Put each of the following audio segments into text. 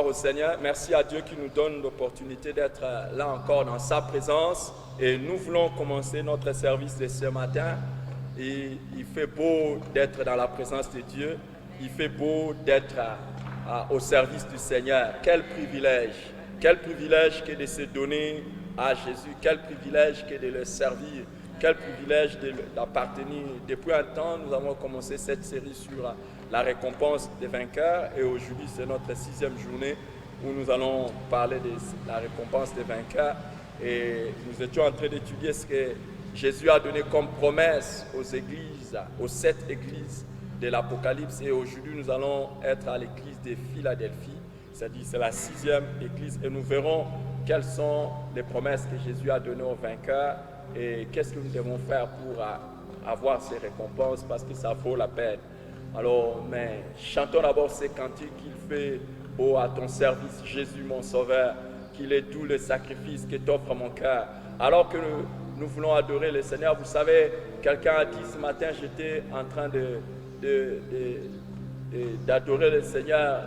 Gloire au Seigneur. Merci à Dieu qui nous donne l'opportunité d'être là encore dans sa présence. Et nous voulons commencer notre service de ce matin. Et il fait beau d'être dans la présence de Dieu. Il fait beau d'être au service du Seigneur. Quel privilège que de se donner à Jésus. Quel privilège que de le servir. Quel privilège d'appartenir. Depuis un temps, nous avons commencé cette série sur la récompense des vainqueurs. Et aujourd'hui, c'est notre 6e journée où nous allons parler de la récompense des vainqueurs. Et nous étions en train d'étudier ce que Jésus a donné comme promesse aux églises, aux 7 églises de l'Apocalypse. Et aujourd'hui, nous allons être à l'église de Philadelphie. C'est-à-dire c'est la 6e église. Et nous verrons quelles sont les promesses que Jésus a données aux vainqueurs. Et qu'est-ce que nous devons faire pour avoir ces récompenses, parce que ça vaut la peine. Alors, mais chantons d'abord ces cantiques qu'il fait beau à ton service, Jésus mon sauveur, qu'il est tout le sacrifice que t'offre mon cœur. Alors que nous voulons adorer le Seigneur, vous savez, quelqu'un a dit ce matin, j'étais en train d'adorer le Seigneur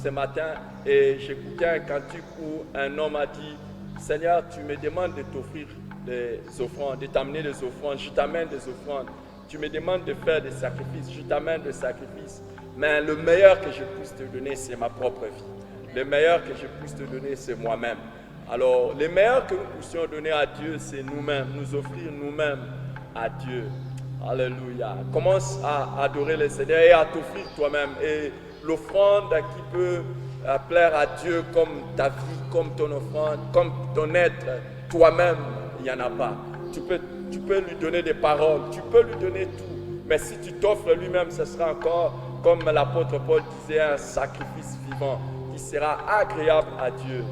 ce matin, et j'écoutais un cantique où un homme a dit, Seigneur, tu me demandes de t'offrir des offrandes, de t'amener des offrandes, je t'amène des offrandes. Tu me demandes de faire des sacrifices, je t'amène des sacrifices. Mais le meilleur que je puisse te donner, c'est ma propre vie. Le meilleur que je puisse te donner, c'est moi-même. Alors, le meilleur que nous puissions donner à Dieu, c'est nous-mêmes, nous offrir nous-mêmes à Dieu. Alléluia. Commence à adorer le Seigneur et à t'offrir toi-même. Et l'offrande qui peut plaire à Dieu comme ta vie, comme ton offrande, comme ton être, toi-même, il n'y en a pas. Tu peux lui donner des paroles, tu peux lui donner tout. Mais si tu t'offres lui-même, ce sera encore, comme l'apôtre Paul disait, un sacrifice vivant qui sera agréable à Dieu.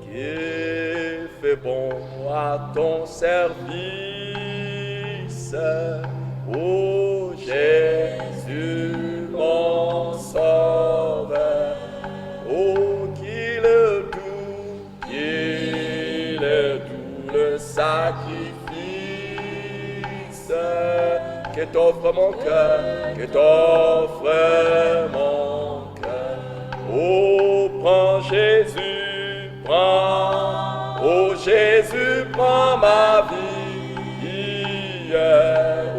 Qui fait bon à ton service, ô Jésus mon sauveur, ô qu'il est doux le sacrifice que t'offre mon cœur, Oh, prends Jésus, prends, oh Jésus, prends ma vie,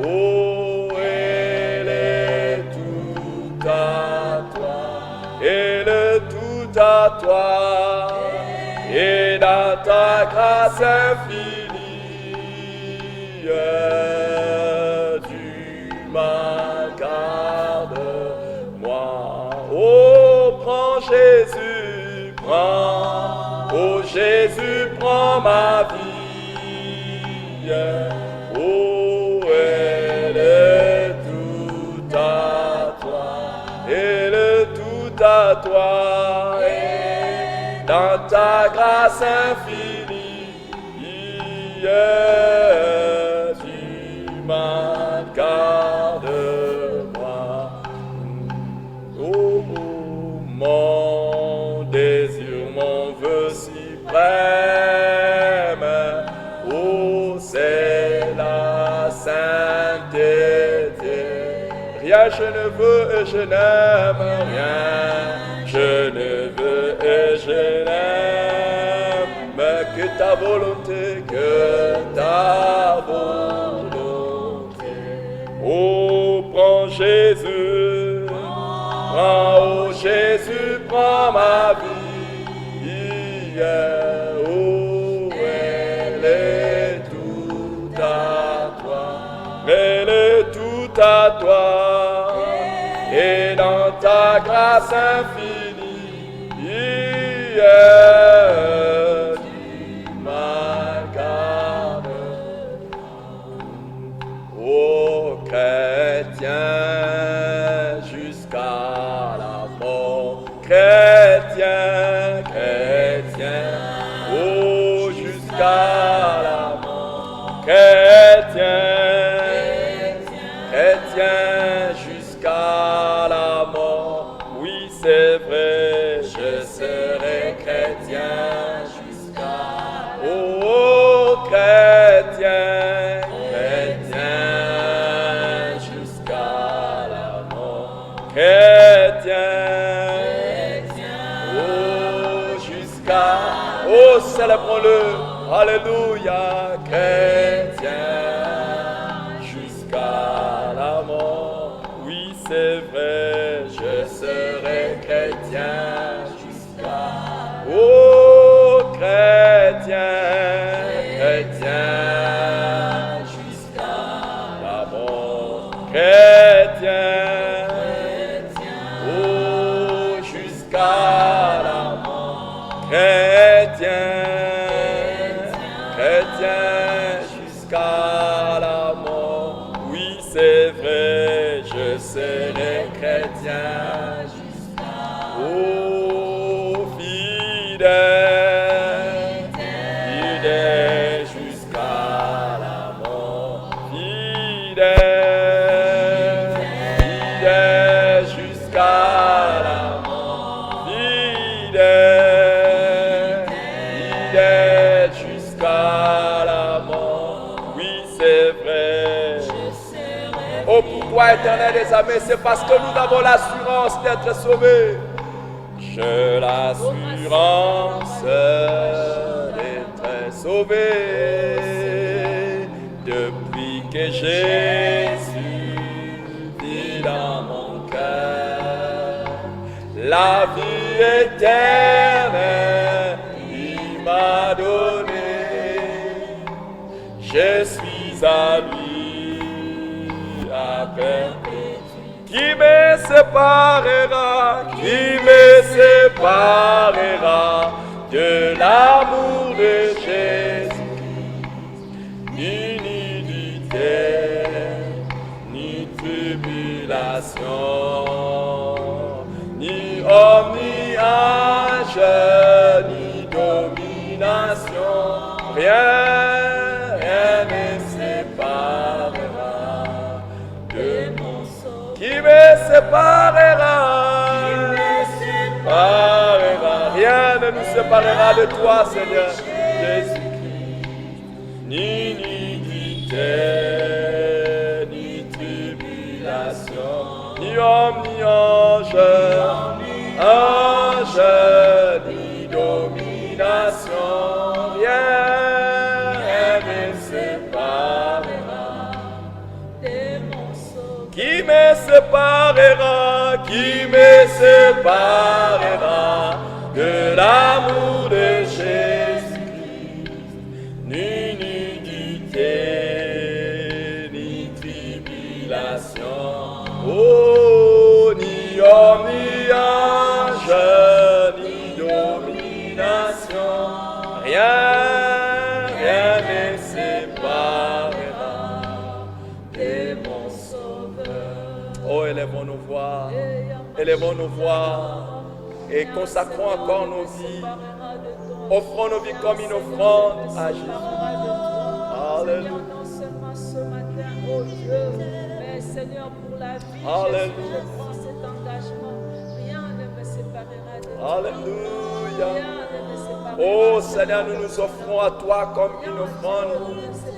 oh, elle est tout à toi, elle est tout à toi, et dans ta grâce infinie, garde-moi. Oh, prends Jésus, prends, oh Jésus, prends ma vie. Oh, elle est tout à toi, elle est tout à toi, et dans ta grâce infinie, tu m'as garde-moi. Oh, mon désir, mon vœu suprême, oh, c'est la sainteté. Rien je ne veux et je n'aime, rien je ne veux et je n'aime que ta volonté, Oh, prends Jésus, prends, oh Jésus, prends ma vie. Oh, elle est tout à toi, elle est tout à toi, et dans ta grâce infinie, tu m'as gardé. Oh, chrétien, jusqu'à la mort, chrétien, chrétien, oh, jusqu'à la mort, chrétien, chrétien, jusqu'à la mort, oui, c'est vrai, je serai chrétien jusqu'à la mort, oh, chrétien, chrétien, Oh, célébrons-le. Alléluia, chrétien jusqu'à la mort. Oui, c'est vrai, je serai chrétien jusqu'à. Oh, chrétien, chrétien jusqu'à la mort. Chrétien, oh, jusqu'à la mort. Chrétien, chrétien jusqu'à la mort. Oui, c'est vrai, je serai chrétien jusqu'à. Oh, fidèle, fidèle jusqu'à la mort. Fidèle, fidèle jusqu'à la mort. Fidèle, fidèle jusqu'à la mort. Oui, c'est vrai. Oh, pourquoi, Éternel des armées? C'est parce que nous avons l'assurance d'être sauvés. J'ai l'assurance d'être sauvé depuis que Jésus vit dans mon cœur. La vie éternelle, il m'a donné. Je suis à lui, à perpétuité. Qui me séparera, qui me séparera de l'amour de Jésus? Ni nudité, ni tribulation, ni homme, ni ange, ni domination. Rien ne séparera de mon sauveur. Qui me séparera? Rien ne nous séparera de toi, Seigneur Jésus-Christ. Ni nudité, ni tribulation, ni homme, ni ange, ni domination. Rien ne séparera de mon sauveur. Qui me séparera? Qui me séparera de l'amour de Jésus-Christ? Ni nudité, ni tribulation, oh, ni homme, ni ange, ni domination. Rien ne séparera de mon sauveur. Oh, élevons nos voix, élevons nos voix et consacrons encore nos vies. Offrons nos vies comme une offrande à Jésus. Alléluia. Non seulement ce matin, oh Dieu, mais Seigneur, pour la vie, Alléluia. je prends cet engagement. Rien ne me séparera de toi. Alléluia. Rien ne me séparera. Oh Seigneur, nous nous offrons à toi comme une offrande.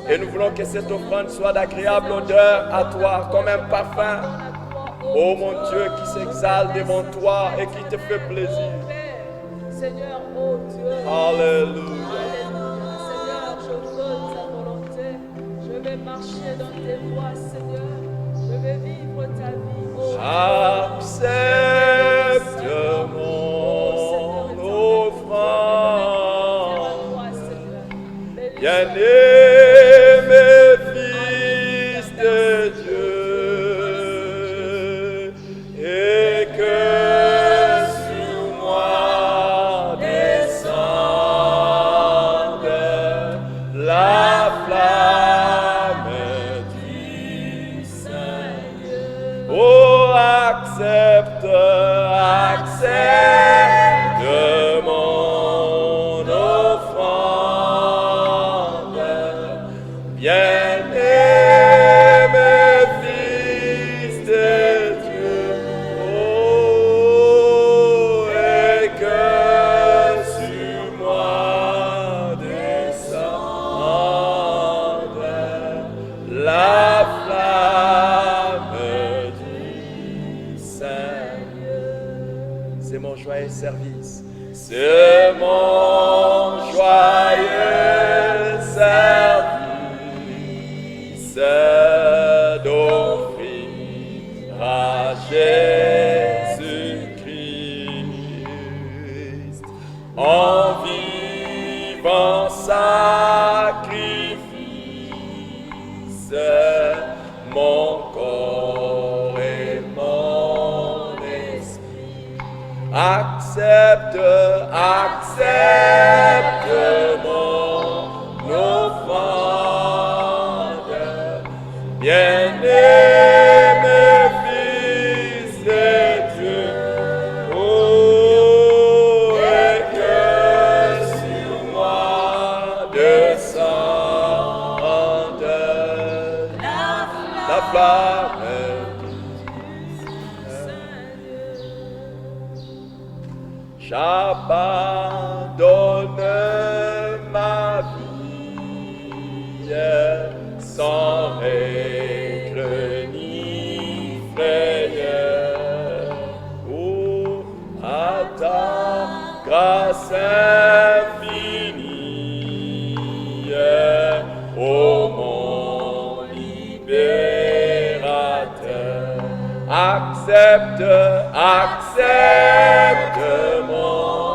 Et nous voulons que cette offrande soit d'agréable odeur à toi, comme un parfum. Oh mon Dieu, qui s'exalte devant toi et qui te fait plaisir. Seigneur, oh Dieu. Alléluia. Seigneur, je veux ta volonté. Je vais marcher dans tes voies, Seigneur. Je vais vivre ta vie. Oh, accepte mon offrande. Bien-aimé fils de Dieu, et que sur moi descende la flamme du Seigneur. Oh, accepte mon offrande, bien-aimé fils de Dieu. Oh, et que sur moi descende la flamme du Seigneur. C'est mon joyeux service. C'est mon joyeux c'est d'offrir à Jésus-Christ en vivant sacrifice mon corps et mon esprit. Accepte mon offrande, bien-aimé Fils de Dieu. Oh, et que sur moi descende la flamme. J'abandonne ma vie sans règle ni frayeur. Oh, à ta grâce infinie, ô mon libérateur. Accepte mon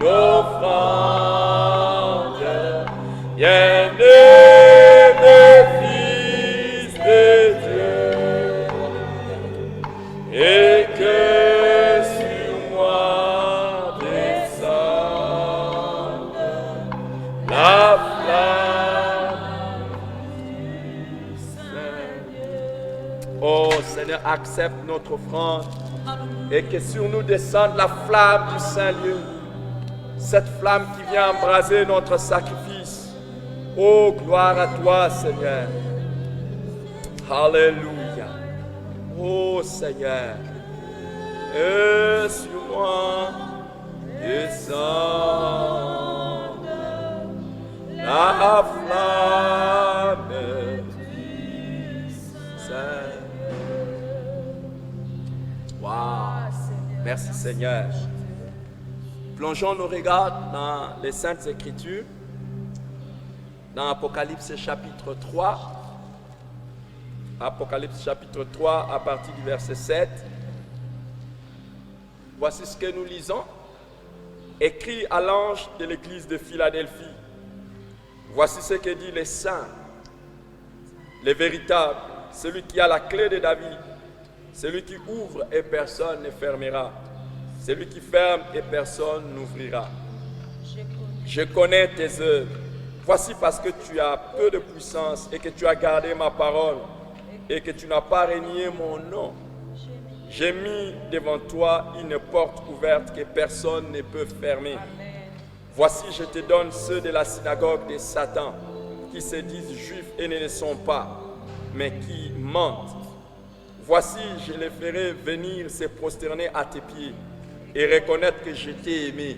offrande, bien-aimé Fils de Dieu, et que sur moi descende la flamme du Seigneur. Oh Seigneur, accepte notre offrande et que sur nous descende la flamme du Saint-Lieu, cette flamme qui vient embraser notre sacrifice. Oh, gloire à toi, Seigneur. Alléluia. Oh, Seigneur. Et sur moi descende la flamme du Saint-Lieu. Wow. Merci Seigneur. Plongeons nos regards dans les Saintes Écritures, dans Apocalypse chapitre 3. Apocalypse chapitre 3 à partir du verset 7. Voici ce que nous lisons. Écrit à l'ange de l'église de Philadelphie. Voici ce que dit les saints, les véritables, celui qui a la clé de David. Celui qui ouvre et personne ne fermera. Celui qui ferme et personne n'ouvrira. Je connais tes œuvres. Voici parce que tu as peu de puissance et que tu as gardé ma parole et que tu n'as pas renié mon nom. J'ai mis devant toi une porte ouverte que personne ne peut fermer. Voici, je te donne ceux de la synagogue de Satan qui se disent juifs et ne le sont pas, mais qui mentent. Voici, je les ferai venir se prosterner à tes pieds et reconnaître que je t'ai aimé.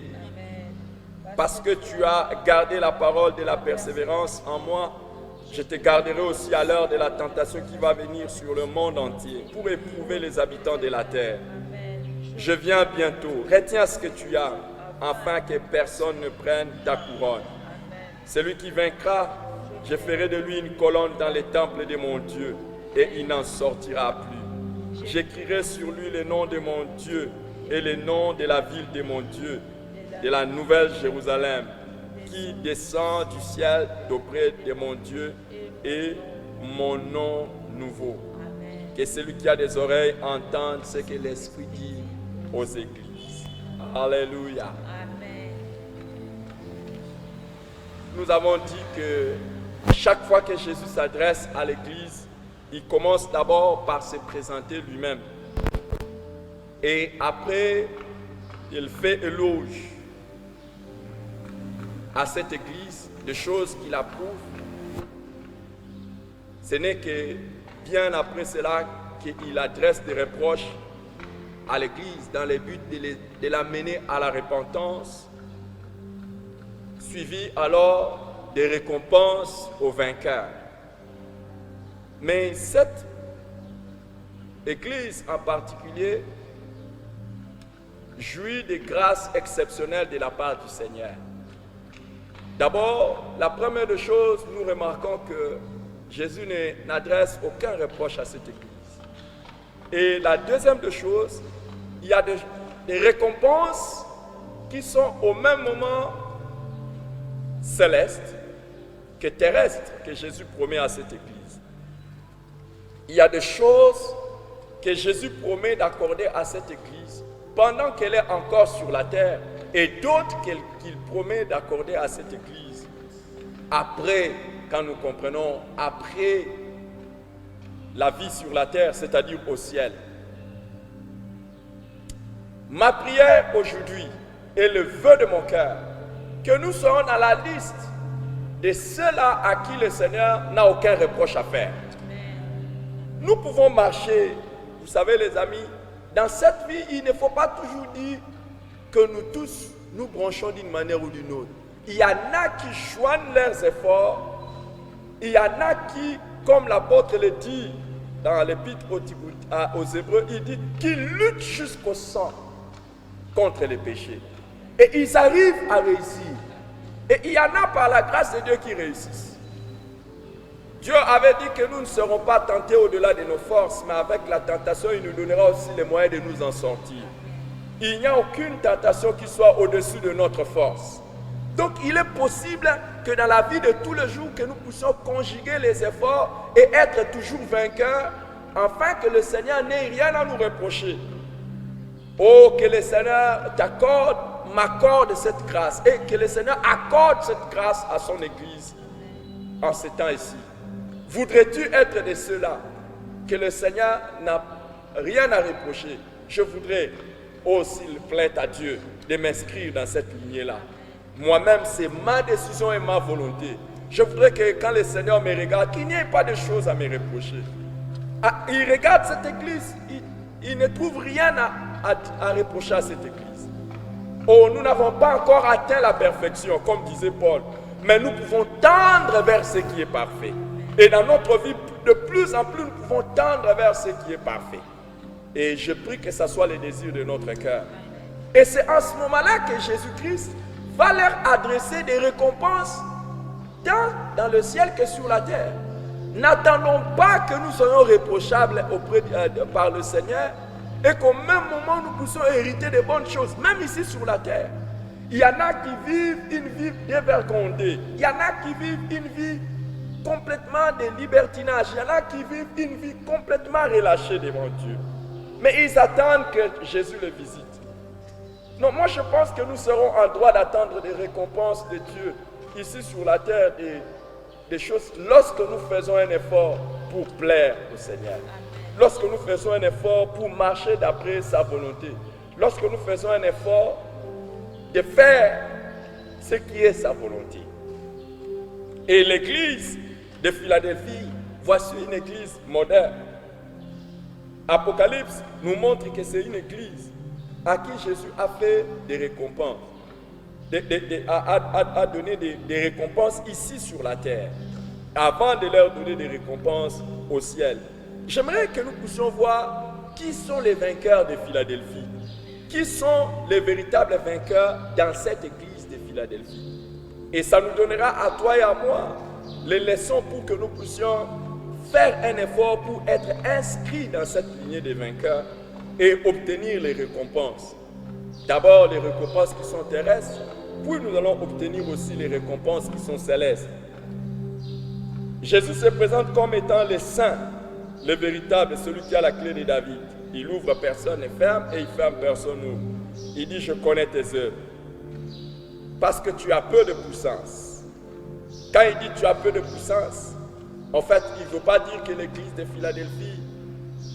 Parce que tu as gardé la parole de la persévérance en moi, je te garderai aussi à l'heure de la tentation qui va venir sur le monde entier pour éprouver les habitants de la terre. Je viens bientôt. Retiens ce que tu as, afin que personne ne prenne ta couronne. Celui qui vaincra, je ferai de lui une colonne dans les temples de mon Dieu, et il n'en sortira plus. J'écrirai sur lui le nom de mon Dieu et le nom de la ville de mon Dieu, de la nouvelle Jérusalem, qui descend du ciel d'auprès de mon Dieu, et mon nom nouveau. Que celui qui a des oreilles entende ce que l'Esprit dit aux églises. Alléluia. Nous avons dit que chaque fois que Jésus s'adresse à l'église, il commence d'abord par se présenter lui-même. Et après, il fait éloge à cette église de choses qu'il approuve. Ce n'est que bien après cela qu'il adresse des reproches à l'église dans le but de l'amener à la repentance, suivi alors des récompenses aux vainqueurs. Mais cette église en particulier jouit de grâces exceptionnelles de la part du Seigneur. D'abord, la première des choses, nous remarquons que Jésus n'adresse aucun reproche à cette église. Et la deuxième des choses, il y a des récompenses qui sont au même moment célestes que terrestres que Jésus promet à cette église. Il y a des choses que Jésus promet d'accorder à cette église pendant qu'elle est encore sur la terre et d'autres qu'il promet d'accorder à cette église après, quand nous comprenons, après la vie sur la terre, c'est-à-dire au ciel. Ma prière aujourd'hui et le vœu de mon cœur, que nous serons dans la liste de ceux-là à qui le Seigneur n'a aucun reproche à faire. Nous pouvons marcher, vous savez les amis, dans cette vie, il ne faut pas toujours dire que nous tous nous branchons d'une manière ou d'une autre. Il y en a qui joignent leurs efforts, il y en a qui, comme l'apôtre le dit dans l'épître aux Hébreux, il dit qu'ils luttent jusqu'au sang contre les péchés. Et ils arrivent à réussir. Et il y en a par la grâce de Dieu qui réussissent. Dieu avait dit que nous ne serons pas tentés au-delà de nos forces, mais avec la tentation, il nous donnera aussi les moyens de nous en sortir. Il n'y a aucune tentation qui soit au-dessus de notre force. Donc il est possible que dans la vie de tous les jours, que nous puissions conjuguer les efforts et être toujours vainqueurs, afin que le Seigneur n'ait rien à nous reprocher. Oh, que le Seigneur m'accorde cette grâce et que le Seigneur accorde cette grâce à son Église en ces temps ici. Voudrais-tu être de ceux-là que le Seigneur n'a rien à reprocher? Je voudrais, oh s'il plaît à Dieu, de m'inscrire dans cette lignée-là. Moi-même, c'est ma décision et ma volonté. Je voudrais que quand le Seigneur me regarde, qu'il n'y ait pas de choses à me reprocher. Il regarde cette église, il ne trouve rien à reprocher à cette église. Oh, nous n'avons pas encore atteint la perfection, comme disait Paul, mais nous pouvons tendre vers ce qui est parfait. Et dans notre vie, de plus en plus, nous pouvons tendre vers ce qui est parfait. Et je prie que ce soit le désir de notre cœur. Et c'est en ce moment-là que Jésus-Christ va leur adresser des récompenses tant dans le ciel que sur la terre. N'attendons pas que nous soyons reprochables par le Seigneur et qu'au même moment nous puissions hériter de bonnes choses, même ici sur la terre. Il y en a qui vivent une vie dévergondée, il y en a qui vivent une vie complètement de libertinage, il y en a qui vivent une vie complètement relâchée devant Dieu. Mais ils attendent que Jésus les visite. Non, moi je pense que nous serons en droit d'attendre des récompenses de Dieu ici sur la terre, des choses lorsque nous faisons un effort pour plaire au Seigneur. Lorsque nous faisons un effort pour marcher d'après sa volonté. Lorsque nous faisons un effort de faire ce qui est sa volonté. Et l'église de Philadelphie, voici une église moderne. Apocalypse nous montre que c'est une église à qui Jésus a fait des récompenses, a donné des récompenses ici sur la terre, avant de leur donner des récompenses au ciel. J'aimerais que nous puissions voir qui sont les vainqueurs de Philadelphie, qui sont les véritables vainqueurs dans cette église de Philadelphie. Et ça nous donnera à toi et à moi les leçons pour que nous puissions faire un effort pour être inscrits dans cette lignée des vainqueurs et obtenir les récompenses. D'abord les récompenses qui sont terrestres, puis nous allons obtenir aussi les récompenses qui sont célestes. Jésus se présente comme étant le saint, le véritable, celui qui a la clé de David. Il ouvre, personne ne ferme, et il ferme, personne n'ouvre. Il dit, je connais tes œuvres, parce que tu as peu de puissance. Quand il dit tu as peu de puissance, en fait, il ne veut pas dire que l'église de Philadelphie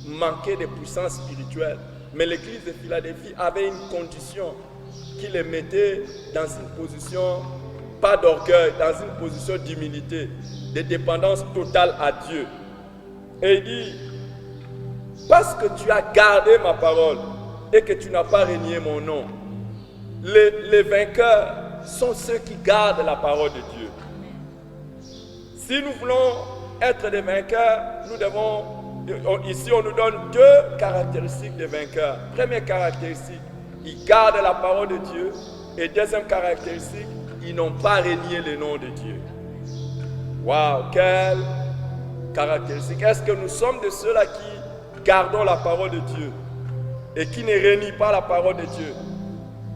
manquait de puissance spirituelle, mais l'église de Philadelphie avait une condition qui les mettait dans une position, pas d'orgueil, dans une position d'humilité, de dépendance totale à Dieu. Et il dit, parce que tu as gardé ma parole et que tu n'as pas renié mon nom, les vainqueurs sont ceux qui gardent la parole de Dieu. Si nous voulons être des vainqueurs, nous devons, ici on nous donne deux caractéristiques des vainqueurs. Première caractéristique, ils gardent la parole de Dieu. Et deuxième caractéristique, ils n'ont pas renié le nom de Dieu. Waouh, quelle caractéristiques. Est-ce que nous sommes de ceux-là qui gardons la parole de Dieu et qui ne renient pas la parole de Dieu?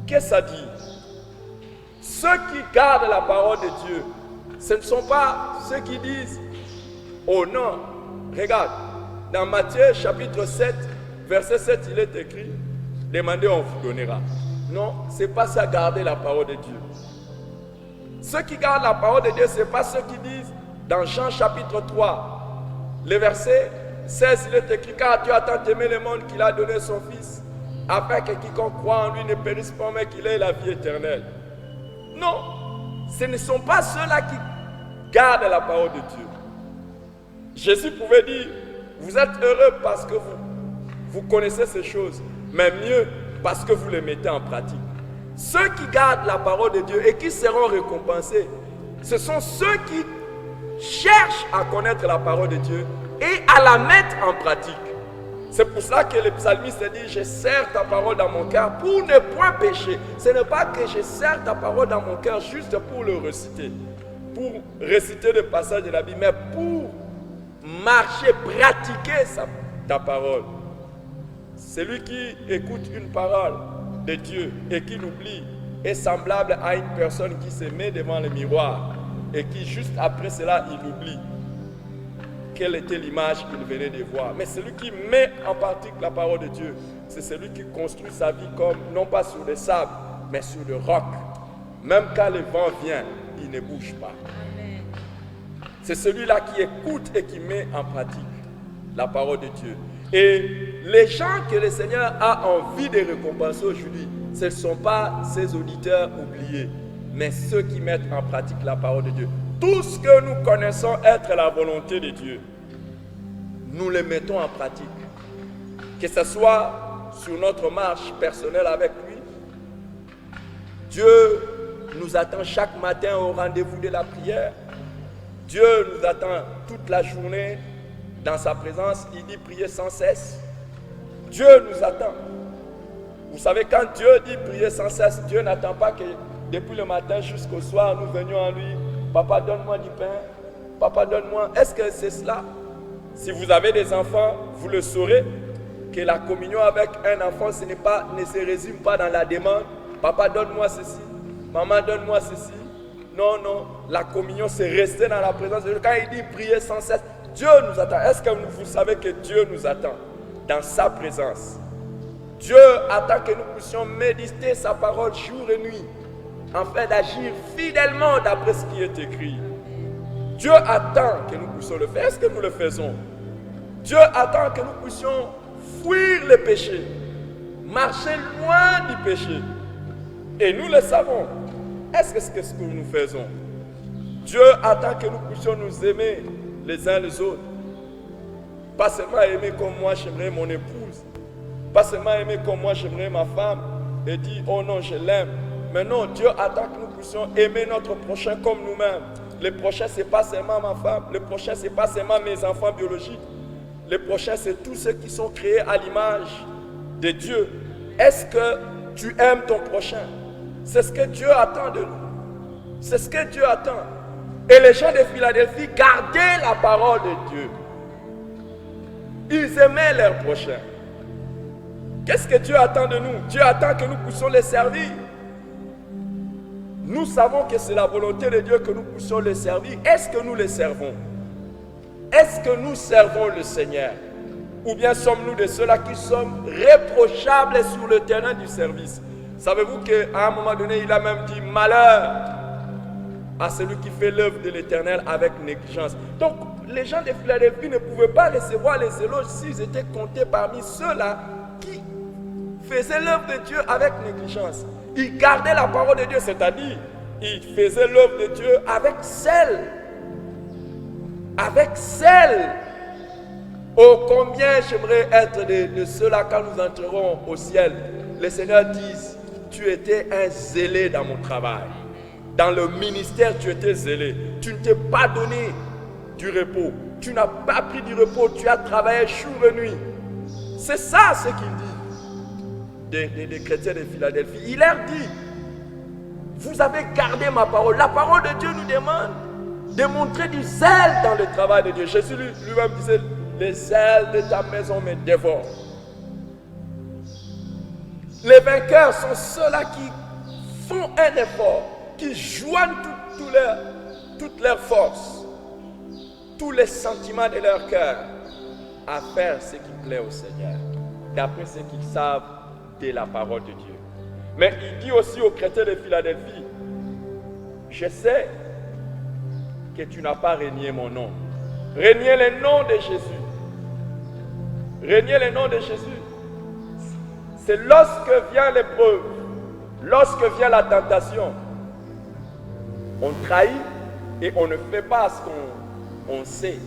Qu'est-ce que ça dit? Ceux qui gardent la parole de Dieu, ce ne sont pas ceux qui disent « Oh non ». Regarde, dans Matthieu chapitre 7, verset 7, il est écrit « Demandez, on vous donnera ». Non, ce n'est pas ça, garder la parole de Dieu. Ceux qui gardent la parole de Dieu, ce n'est pas ceux qui disent dans Jean chapitre 3, le verset 16, il est écrit « Car Dieu a tant aimé le monde qu'il a donné son Fils, afin que quiconque croit en lui ne périsse pas, mais qu'il ait la vie éternelle. » Non, ce ne sont pas ceux-là qui gardent la parole de Dieu. Jésus pouvait dire, vous êtes heureux parce que vous connaissez ces choses, mais mieux parce que vous les mettez en pratique. Ceux qui gardent la parole de Dieu et qui seront récompensés, ce sont ceux qui cherchent à connaître la parole de Dieu et à la mettre en pratique. C'est pour ça que le psalmiste dit, je serre ta parole dans mon cœur pour ne point pécher. Ce n'est pas que je serre ta parole dans mon cœur juste pour le réciter, pour réciter le passage de la Bible, mais pour marcher, pratiquer ta parole. Celui qui écoute une parole de Dieu et qui l'oublie est semblable à une personne qui se met devant le miroir et qui juste après cela, il oublie quelle était l'image qu'il venait de voir. Mais celui qui met en pratique la parole de Dieu, c'est celui qui construit sa vie comme, non pas sur le sable, mais sur le roc. Même quand le vent vient, il ne bouge pas. C'est celui-là qui écoute et qui met en pratique la parole de Dieu. Et les gens que le Seigneur a envie de récompenser aujourd'hui, ce ne sont pas ces auditeurs oubliés, mais ceux qui mettent en pratique la parole de Dieu. Tout ce que nous connaissons être la volonté de Dieu, nous le mettons en pratique. Que ce soit sur notre marche personnelle avec lui, Dieu nous attend chaque matin au rendez-vous de la prière. Dieu nous attend toute la journée dans sa présence. Il dit prier sans cesse. Dieu nous attend. Vous savez, quand Dieu dit prier sans cesse, Dieu n'attend pas que depuis le matin jusqu'au soir, nous venions à lui. Papa, donne-moi du pain. Papa, donne-moi. Est-ce que c'est cela? Si vous avez des enfants, vous le saurez que la communion avec un enfant, ne se résume pas dans la demande. Papa, donne-moi ceci. Maman, donne-moi ceci. Non, non. La communion, c'est rester dans la présence de Dieu. Quand il dit prier sans cesse, Dieu nous attend. Est-ce que vous savez que Dieu nous attend dans sa présence? Dieu attend que nous puissions méditer sa parole jour et nuit, afin d'agir fidèlement d'après ce qui est écrit. Dieu attend que nous puissions le faire. Est-ce que nous le faisons? Dieu attend que nous puissions fuir le péché, marcher loin du péché. Et nous le savons. Est-ce que c'est ce que nous faisons? Dieu attend que nous puissions nous aimer les uns les autres. Pas seulement aimer comme moi j'aimerais mon épouse. Pas seulement aimer comme moi j'aimerais ma femme et dire oh non je l'aime. Mais non, Dieu attend que nous puissions aimer notre prochain comme nous-mêmes. Le prochain, ce n'est pas seulement ma femme. Le prochain, ce n'est pas seulement mes enfants biologiques. Le prochain, c'est tous ceux qui sont créés à l'image de Dieu. Est-ce que tu aimes ton prochain? C'est ce que Dieu attend de nous. C'est ce que Dieu attend. Et les gens de Philadelphie gardaient la parole de Dieu. Ils aimaient leur prochain. Qu'est-ce que Dieu attend de nous? Dieu attend que nous puissions les servir. Nous savons que c'est la volonté de Dieu que nous puissions les servir. Est-ce que nous les servons? Est-ce que nous servons le Seigneur? Ou bien sommes-nous de ceux-là qui sommes reprochables sur le terrain du service? Savez-vous qu'à un moment donné, il a même dit malheur à celui qui fait l'œuvre de l'Éternel avec négligence. Donc, les gens de Philadelphie ne pouvaient pas recevoir les éloges s'ils étaient comptés parmi ceux-là qui faisaient l'œuvre de Dieu avec négligence. Ils gardaient la parole de Dieu, c'est-à-dire, ils faisaient l'œuvre de Dieu avec zèle. Avec zèle. Oh, combien j'aimerais être de ceux-là quand nous entrerons au ciel. Le Seigneur dit, tu étais un zélé dans mon travail. Dans le ministère, tu étais zélé. Tu ne t'es pas donné du repos. Tu n'as pas pris du repos. Tu as travaillé jour et nuit. C'est ça ce qu'il dit des chrétiens de Philadelphie. Il leur dit, vous avez gardé ma parole. La parole de Dieu nous demande démontrer du zèle dans le travail de Dieu. Jésus lui-même disait, les zèles de ta maison me dévorent. Les vainqueurs sont ceux-là qui font un effort, qui joignent toutes leurs forces, tous les sentiments de leur cœur à faire ce qui plaît au Seigneur, d'après ce qu'ils savent de la parole de Dieu. Mais il dit aussi aux chrétiens de Philadelphie, je sais que tu n'as pas renié mon nom. Renier le nom de Jésus. Renier le nom de Jésus. C'est lorsque vient l'épreuve, lorsque vient la tentation, on trahit et on ne fait pas ce qu'on sait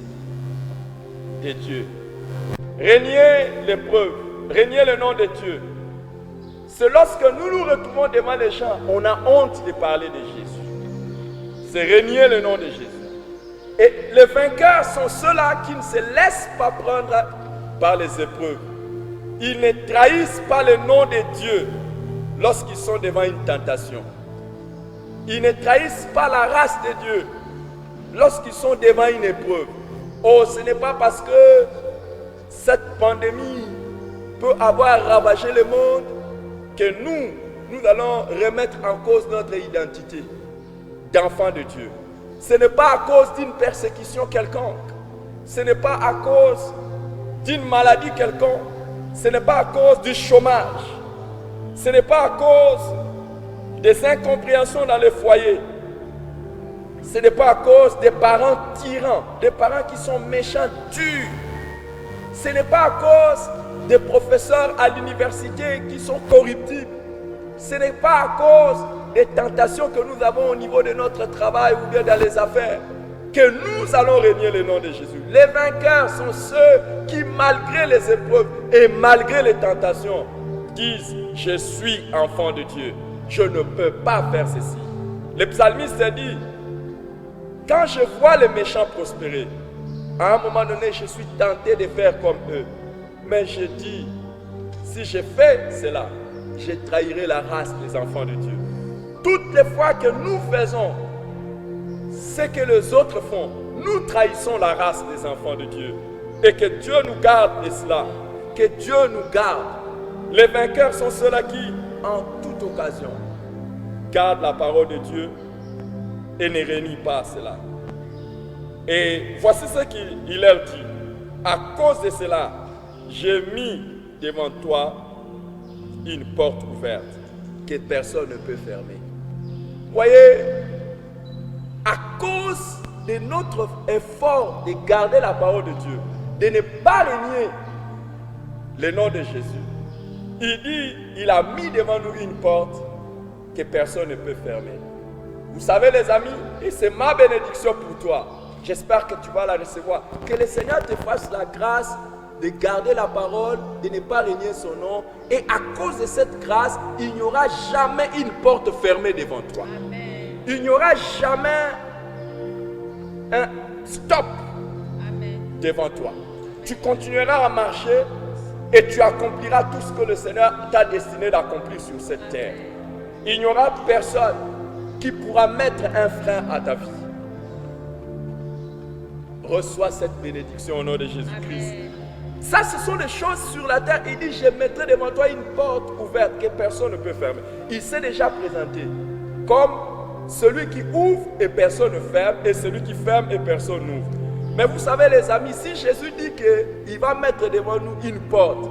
de Dieu. Renier l'épreuve, renier le nom de Dieu. C'est lorsque nous nous retrouvons devant les gens, on a honte de parler de Jésus. C'est renier le nom de Jésus. Et les vainqueurs sont ceux-là qui ne se laissent pas prendre par les épreuves. Ils ne trahissent pas le nom de Dieu lorsqu'ils sont devant une tentation. Ils ne trahissent pas la race de Dieu lorsqu'ils sont devant une épreuve. Oh, ce n'est pas parce que cette pandémie peut avoir ravagé le monde que nous allons remettre en cause notre identité d'enfants de Dieu. Ce n'est pas à cause d'une persécution quelconque. Ce n'est pas à cause d'une maladie quelconque. Ce n'est pas à cause du chômage. Ce n'est pas à cause des incompréhensions dans le foyer. Ce n'est pas à cause des parents tyrans, des parents qui sont méchants, durs. Ce n'est pas à cause des professeurs à l'université qui sont corruptibles. Ce n'est pas à cause des tentations que nous avons au niveau de notre travail ou bien dans les affaires que nous allons régner le nom de Jésus. Les vainqueurs sont ceux qui, malgré les épreuves et malgré les tentations, disent « Je suis enfant de Dieu, je ne peux pas faire ceci ». Le psalmiste dit « Quand je vois les méchants prospérer, à un moment donné, je suis tenté de faire comme eux. Mais je dis, si je fais cela, je trahirai la race des enfants de Dieu. » Toutes les fois que nous faisons ce que les autres font, nous trahissons la race des enfants de Dieu. Et que Dieu nous garde de cela. Que Dieu nous garde. Les vainqueurs sont ceux-là qui, en toute occasion, gardent la parole de Dieu et ne renient pas cela. Et voici ce qu'il leur dit. À cause de cela, j'ai mis devant toi une porte ouverte que personne ne peut fermer. Voyez, à cause de notre effort de garder la parole de Dieu, de ne pas renier le nom de Jésus, il dit, il a mis devant nous une porte que personne ne peut fermer. Vous savez les amis, et c'est ma bénédiction pour toi. J'espère que tu vas la recevoir. Que le Seigneur te fasse la grâce de garder la parole, de ne pas renier son nom. Et à cause de cette grâce, il n'y aura jamais une porte fermée devant toi. Amen. Il n'y aura jamais un stop devant toi. Tu continueras à marcher et tu accompliras tout ce que le Seigneur t'a destiné d'accomplir sur cette terre. Il n'y aura personne qui pourra mettre un frein à ta vie. Reçois cette bénédiction au nom de Jésus-Christ. Ça, ce sont des choses sur la terre. Il dit, je mettrai devant toi une porte ouverte que personne ne peut fermer. Il s'est déjà présenté comme celui qui ouvre et personne ne ferme, et celui qui ferme et personne n'ouvre. Mais vous savez les amis, si Jésus dit qu'il va mettre devant nous une porte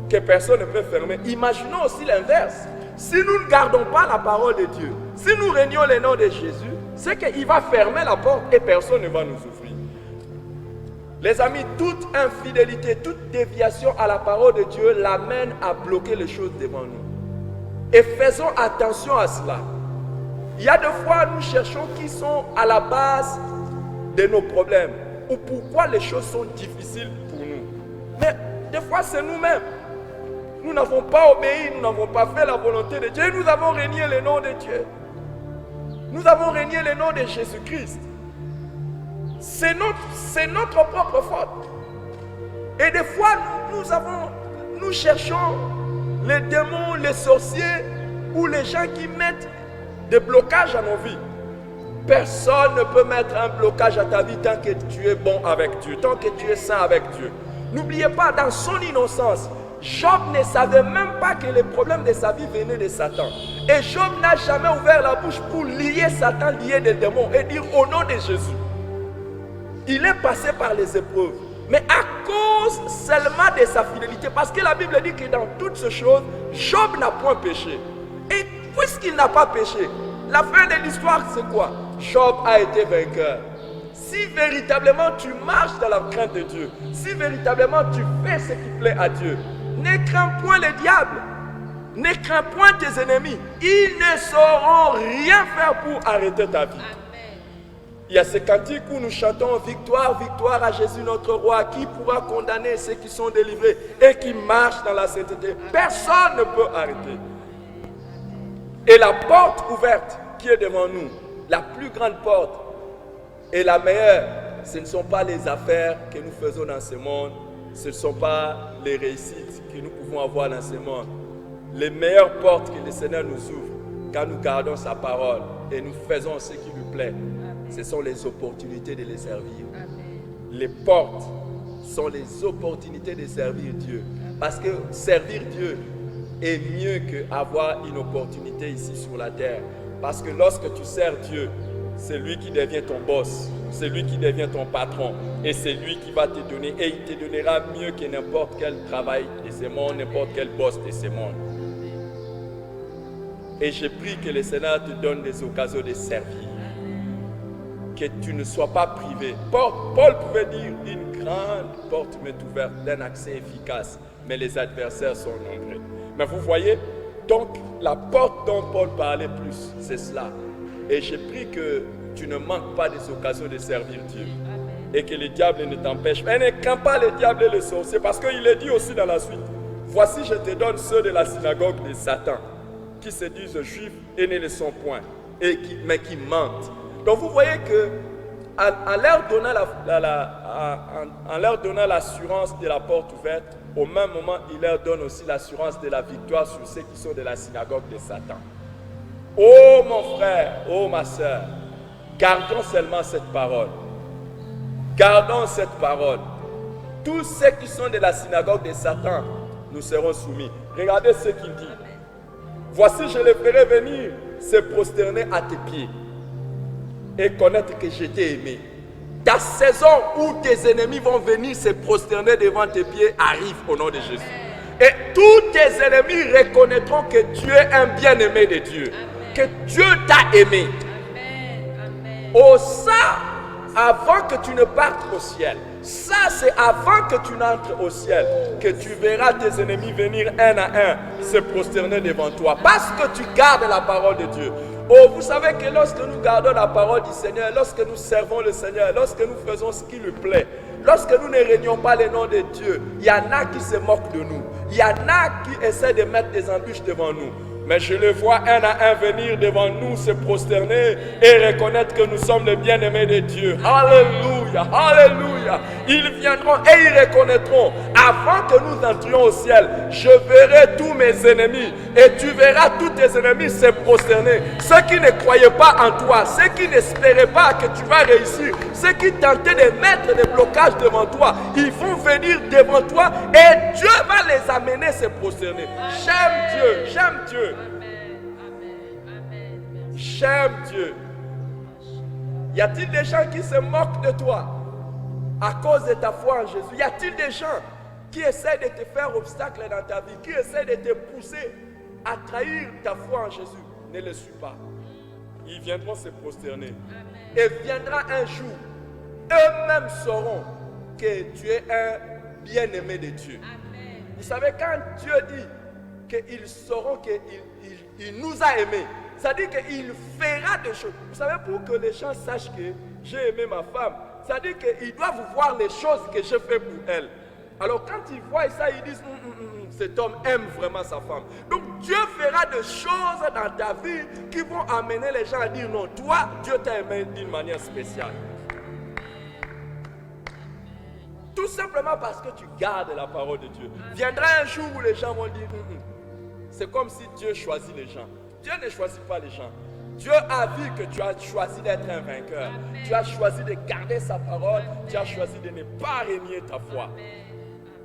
que personne ne peut fermer, imaginons aussi l'inverse. Si nous ne gardons pas la parole de Dieu, si nous renions le nom de Jésus, c'est qu'il va fermer la porte et personne ne va nous ouvrir. Les amis, toute infidélité, toute déviation à la parole de Dieu l'amène à bloquer les choses devant nous. Et faisons attention à cela. Il y a des fois, nous cherchons qui sont à la base de nos problèmes ou pourquoi les choses sont difficiles pour nous. Mais des fois, c'est nous-mêmes. Nous n'avons pas obéi, nous n'avons pas fait la volonté de Dieu. Nous avons renié le nom de Dieu. Nous avons renié le nom de Jésus-Christ. C'est notre propre faute. Et des fois, nous cherchons les démons, les sorciers ou les gens qui mettent des blocages à nos vies. Personne ne peut mettre un blocage à ta vie tant que tu es bon avec Dieu, tant que tu es saint avec Dieu. N'oubliez pas, dans son innocence, Job ne savait même pas que les problèmes de sa vie venaient de Satan. Et Job n'a jamais ouvert la bouche pour lier Satan, lier des démons et dire au nom de Jésus. Il est passé par les épreuves, mais à cause seulement de sa fidélité, parce que la Bible dit que dans toutes ces choses, Job n'a point péché. Et puisqu'il n'a pas péché, la fin de l'histoire c'est quoi? Job a été vainqueur. Si véritablement tu marches dans la crainte de Dieu, si véritablement tu fais ce qui plaît à Dieu, ne crains point le diable, ne crains point tes ennemis. Ils ne sauront rien faire pour arrêter ta vie. Amen. Il y a ce cantique où nous chantons victoire, victoire à Jésus notre roi. Qui pourra condamner ceux qui sont délivrés et qui marchent dans la sainteté? Personne ne peut arrêter. Et la porte ouverte qui est devant nous, la plus grande porte et la meilleure, ce ne sont pas les affaires que nous faisons dans ce monde, ce ne sont pas les réussites que nous pouvons avoir dans ce monde. Les meilleures portes que le Seigneur nous ouvre, quand nous gardons sa parole et nous faisons ce qui lui plaît, ce sont les opportunités de les servir. Les portes sont les opportunités de servir Dieu. Parce que servir Dieu est mieux qu'avoir une opportunité ici sur la terre. Parce que lorsque tu sers Dieu, c'est lui qui devient ton boss, c'est lui qui devient ton patron et c'est lui qui va te donner et il te donnera mieux que n'importe quel travail de ce monde, n'importe quel boss de ce monde. Et je prie que le Seigneur te donne des occasions de servir, que tu ne sois pas privé. Paul pouvait dire une grande porte m'est ouverte d'un accès efficace, mais les adversaires sont nombreux. Mais vous voyez, donc la porte dont Paul parlait plus, c'est cela. Et je prie que tu ne manques pas des occasions de servir Dieu. Et que le diable ne t'empêche. Mais ne crains pas le diable et le sorcier. Parce qu'il est dit aussi dans la suite. Voici je te donne ceux de la synagogue de Satan. Qui se disent juifs et ne le sont point. Mais qui mentent. Donc vous voyez que en leur donnant l'assurance de la porte ouverte, au même moment, il leur donne aussi l'assurance de la victoire sur ceux qui sont de la synagogue de Satan. Oh mon frère, oh ma soeur, gardons seulement cette parole. Gardons cette parole. Tous ceux qui sont de la synagogue de Satan, nous serons soumis. Regardez ce qu'il dit. Voici, je les ferai venir se prosterner à tes pieds et connaître que je t'ai aimé. Ta saison où tes ennemis vont venir se prosterner devant tes pieds arrive au nom de Jésus. Et tous tes ennemis reconnaîtront que tu es un bien-aimé de Dieu. Que Dieu t'a aimé. Oh ça, avant que tu ne partes au ciel. Ça, c'est avant que tu n'entres au ciel que tu verras tes ennemis venir un à un se prosterner devant toi. Parce que tu gardes la parole de Dieu. Oh, vous savez que lorsque nous gardons la parole du Seigneur, lorsque nous servons le Seigneur, lorsque nous faisons ce qui lui plaît, lorsque nous ne régnons pas le nom de Dieu, il y en a qui se moquent de nous. Il y en a qui essaient de mettre des embûches devant nous. Mais je les vois un à un venir devant nous, se prosterner et reconnaître que nous sommes les bien-aimés de Dieu. Alléluia, alléluia. Ils viendront et ils reconnaîtront. Avant que nous entrions au ciel, je verrai tous mes ennemis et tu verras tous tes ennemis se prosterner. Ceux qui ne croyaient pas en toi, ceux qui n'espéraient pas que tu vas réussir, ceux qui tentaient de mettre des blocages devant toi, ils vont venir devant toi et Dieu va les amener se prosterner. J'aime Dieu, j'aime Dieu. J'aime Dieu. Y a-t-il des gens qui se moquent de toi à cause de ta foi en Jésus? Y a-t-il des gens qui essaient de te faire obstacle dans ta vie, qui essaient de te pousser à trahir ta foi en Jésus? Ne les suis pas. Ils viendront se prosterner. Et viendra un jour, eux-mêmes sauront que tu es un bien-aimé de Dieu. Vous savez, quand Dieu dit qu'ils sauront qu'il nous a aimés, ça dit qu'il fera des choses. Vous savez, pour que les gens sachent que j'ai aimé ma femme, ça dit qu'ils doivent voir les choses que je fais pour elle. Alors quand ils voient ça, ils disent cet homme aime vraiment sa femme. Donc Dieu fera des choses dans ta vie qui vont amener les gens à dire non, toi, Dieu t'a aimé d'une manière spéciale. Tout simplement parce que tu gardes la parole de Dieu. Viendra un jour où les gens vont dire c'est comme si Dieu choisit les gens. Dieu ne choisit pas les gens. Dieu a vu que tu as choisi d'être un vainqueur. Amen. Tu as choisi de garder sa parole. Amen. Tu as choisi de ne pas renier ta foi. Amen.